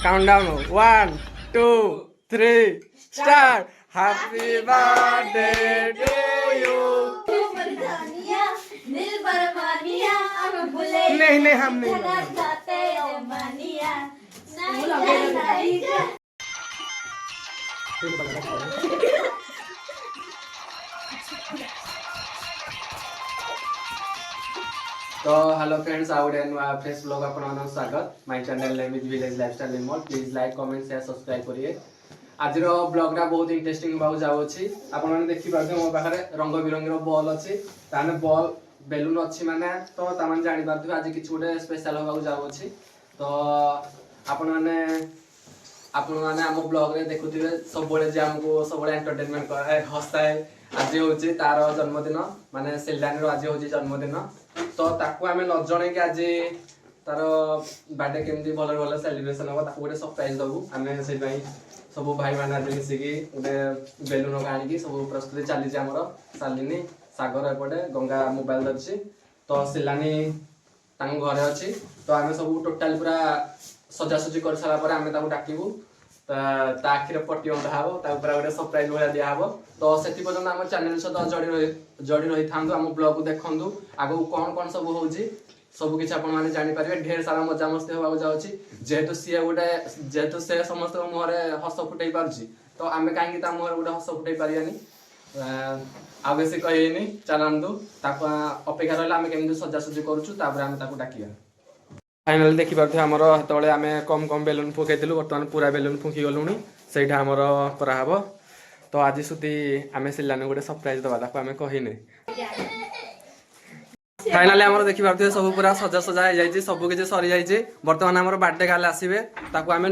Countdown. 1, 2, 3, start. Happy birthday to you. नहीं हम नहीं तो hello friends out and fresh blog आपन स्वागत my channel name is village lifestyle लिमोल please like comment share subscribe करिए आज ब्लॉग टा बहुत इंटरेस्टिंग बाबू जाऊ छी आपन माने देखि पाछे मो पाखरे रंग बिरंगीर बॉल अछि ताने बॉल बेलून अछि माने तो तामान जानि पारथु आज किछ गोटे स्पेशल होबाऊ जाऊ अछि तो आपन माने हम ब्लॉग रे देखुथिबे सब बळे जे हमको सब बळे एंटरटेनमेंट करे हसाए आज होची तार जन्मदिन माने सेल्डानी रो आज होची जन्मदिन तो ताकू आमे न जणे कि आज तार बर्थडे केमती भल भल सेलिब्रेशन हो ताकू गोटे सरप्राइज दबु आमे से भाई सब भाई माने आज मिसी कि गोटे बेलून आनी कि सब प्रस्तुति चली जे हमर सालिनी सागर एपटे गंगा मोबाइल दछि तो सिलानी तांग घरे अछि तो आमे सब टोटल पूरा सजासजी कर सारा पर आमे ताकू डाकिबु ता आखिर पट्टी बंधा हबो ता ऊपर गोटे सरप्राइज भलिया दिया हबो तो सेति पर्यंत हम चैनल सहित जड़ी रही थांदु हम ब्लॉग को देखंदु आगो कोन सब होउची सब किछ आपण माने जानि पारिबे ढेर सारा मजा मस्ती होबा जाउची जेहेतु से समस्त मोहरे हस फुटै पारुची तो आमे काहे ता मोहरे गोटे हस फुटै पारियानी आ बेसी कहिनी चलंदु ताको अपेक्षा रहला आमे केमि सजासजी करूछु तापर आमे ताको डाकिया फाइनल देखि पारथि हमर हतबळे आमे कम कम बेलून फुकेतिलु वर्तमान पूरा बेलून फुकी गलुनी सेठा हमर करा हबो तो आज सुती आमे सिलाने गोटे सरप्राइज दबा ताको आमे कहिने फाइनली हमर देखि पारथि सब पूरा सजा सजा हो जाईची सब किछ सरी जाईची वर्तमान हमर बर्थडे काले आसीबे ताको आमे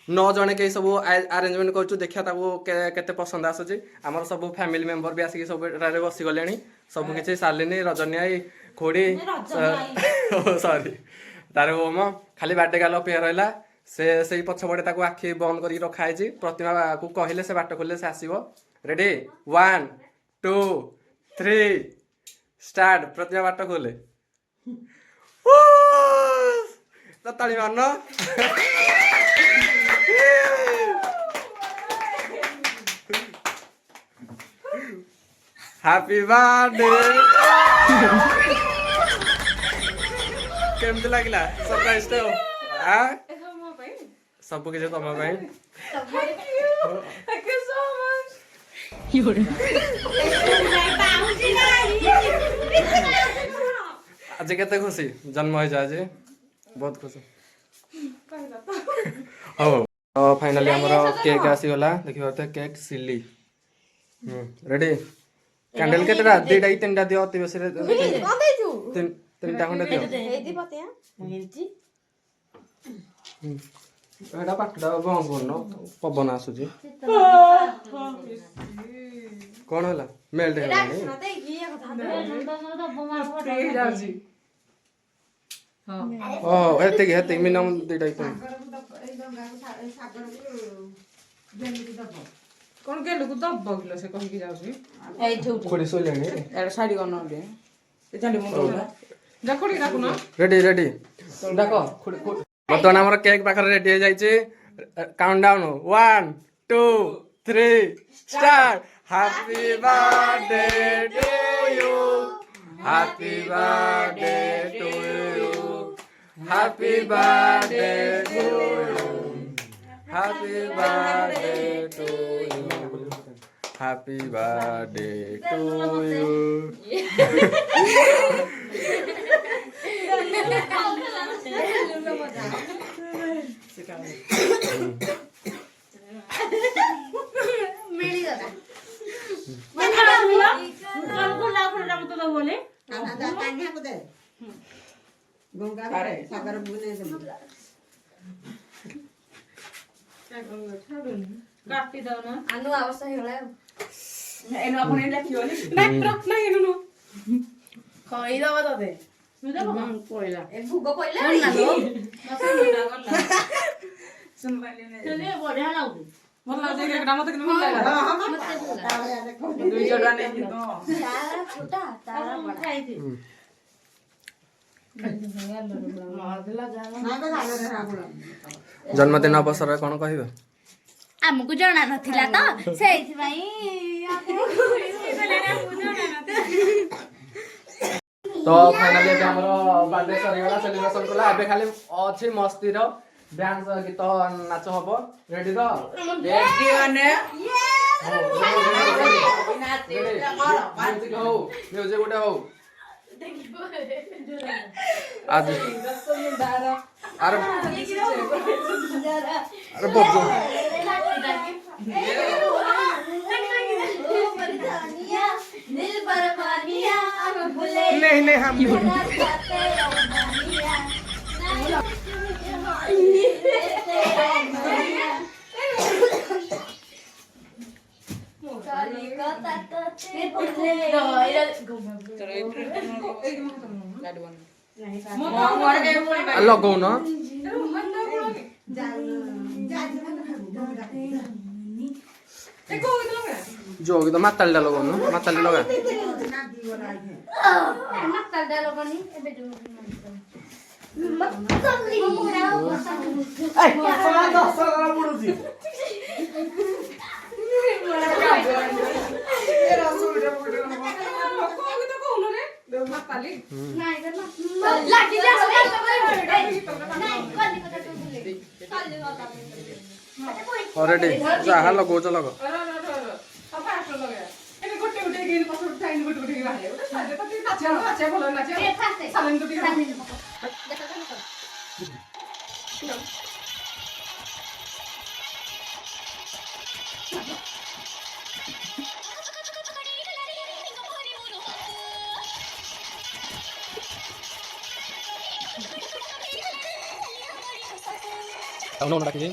9 जने के सब अरेंजमेंट करछु देखिया ताको केते पसंद आसुची हमर सब फैमिली मेंबर भी आसी सब रे बसी गलेनी सब किछ सालिनी रजनी खोडी सॉरी तार ओम खाली बाटे गाल अपेक्षा रहा से पछपटे ताको आखि बंद कर रखाई प्रतिमा को कहले से बाट खोले से आसीबो रेडी 1 2 3 स्टार्ट प्रतिमा बाट खोले ताली मारनो हैप्पी बर्थडे केमती लागला सरप्राइज तो हां सब किछ तम भाई थैंक यू सो मच आज केते खुशी जन्म हो जा आज बहुत खुशी हो फाइनली हमर केक आसी गला देखियो त केक सिली रेडी कैंडल केतरा देडा ई तीनटा दियो अति बेसी रे तीनटा खंडे दियो हेदी पतिया हेदी एडा पाटडा बंद करनो पवन आसुजी कोन होला मेल्ट हेला नै नते गिया कथा दे जाजी हां ओ हेते मिनिमम देडा ई कोन के लुक दब बगलो से कहि के जाउसी ए ठुठ खोडी सोलेनी एडा साडी करनो दे ए चली मुंडो जा खोडी राखु न रेडी डाको खोडी बर्तमान हमर केक पाखर रेडी हो जाई छै countdown 1 2 3 start happy birthday to you happy birthday to you happy birthday to you happy birthday to you happy birthday to you काटी दो ना अनु अवस्था हेला एनो आपण लेखियोनी ना ट्रक ना एनो खई दवा तते पहिला ए भुगो पहिला ना लो मसला गला सुन पाले ने चले बढ़िया लागु ଭଲ ଲାଗୁଛି କେକଟା ମତେ କିନ୍ତୁ ଭଲ ଲାଗିଲା ଦୁଇ ଜଣ ନେଇକି ତ ତାରା ଛୋଟା ତାରା ବଡ ଜନ୍ମଦିନ ଅବସରରେ କଣ କହିବେ? ଆମକୁ ଜଣା ନଥିଲା ତ ସେଇଥିପାଇଁ ତ ଫାଇନାଲି ଏବେ ଆମର ବାର୍ଥଡେ ସରିଗଲା ସେଲିବ୍ରେସନ କଲା ଏବେ ଖାଲି ଅଛି ମସ୍ତିର ଡ୍ୟାନ୍ସ ଗୀତ ନାଚ ହବ ରେଡି ତ ମ୍ୟୁଜିକ ଗୋଟେ ହଉ ଆଜି ଆରେ ଆରେ ବବୁ नहीं हम लगौ न जोगी तो माताल डालो न माताल लगा ऑलरेडी जहा लगौछ लग no no lagi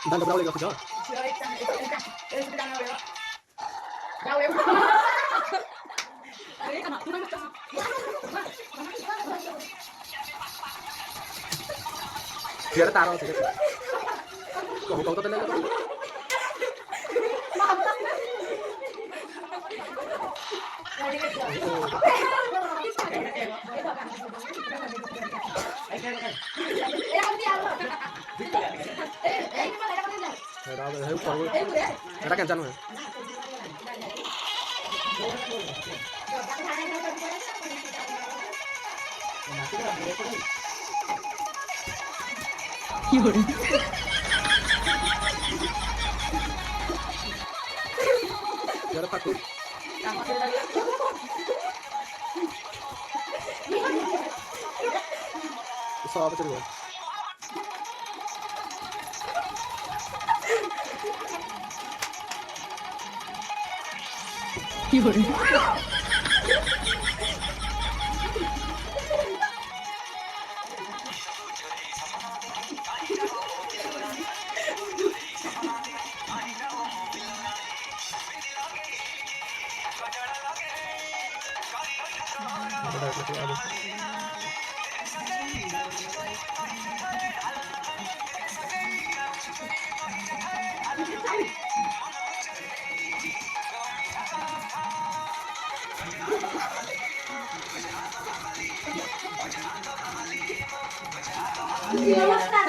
Dan berapa lagi kerja? Biar taruh sedikit. Kau tuh tenang. Era kencang ya. Biar takut. So apa cerita?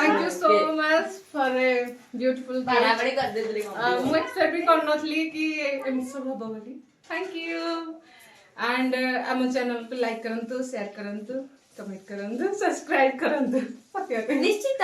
Thank you so much for a beautiful day. ମୁଁ expect ବି କରିନଥିଲି କି ଏମିତି ସବୁ ହବ ବୋଲି। Thank you and ଆମ ଚ୍ୟାନେଲକୁ like କରନ୍ତୁ, ସେୟାର କରନ୍ତୁ। ତ କମେଣ୍ଟ କରନ୍ତୁ ସବସ୍କ୍ରାଇବ କରନ୍ତୁ ନିଶ୍ଚିତ